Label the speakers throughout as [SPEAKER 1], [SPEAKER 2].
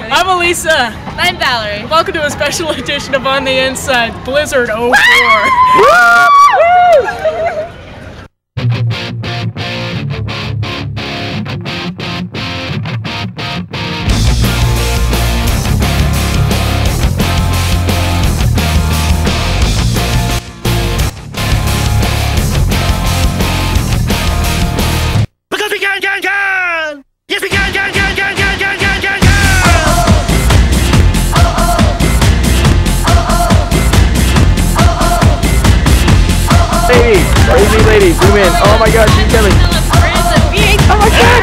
[SPEAKER 1] Emily.
[SPEAKER 2] I'm Elisa.
[SPEAKER 1] I'm Valerie.
[SPEAKER 2] Welcome to a special edition of On the Inside Blizzard 04.
[SPEAKER 3] Because we can! Yes, we can!
[SPEAKER 4] Lady, zoom in. Oh my god, she's coming. Oh my god!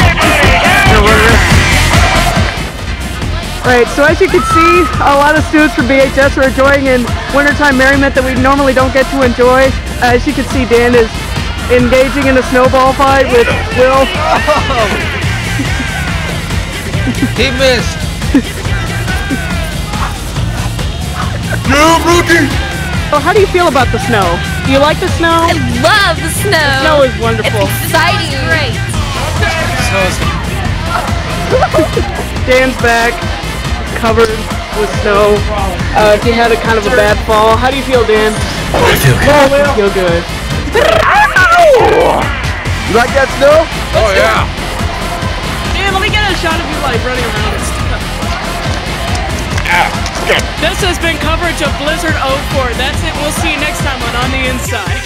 [SPEAKER 4] Right, so as you can see, a lot of students from BHS are enjoying in wintertime merriment that we normally don't get to enjoy. As you can see, Dan is engaging in a snowball fight with Will.
[SPEAKER 5] He missed.
[SPEAKER 3] No, rookie!
[SPEAKER 4] So how do you feel about the snow? Do you like the snow?
[SPEAKER 1] I love the snow.
[SPEAKER 4] The snow is wonderful.
[SPEAKER 1] It's exciting. It's great.
[SPEAKER 4] Dan's back, covered with snow. He had a kind of a bad fall. How do you feel, Dan?
[SPEAKER 3] I feel good.
[SPEAKER 4] I feel good.
[SPEAKER 3] You like that snow?
[SPEAKER 5] Oh yeah.
[SPEAKER 2] Dan, let me get a shot of you like running around and stuff.
[SPEAKER 3] Good.
[SPEAKER 2] This has been coverage of Blizzard 04. That's it. We'll see you next time on the Inside.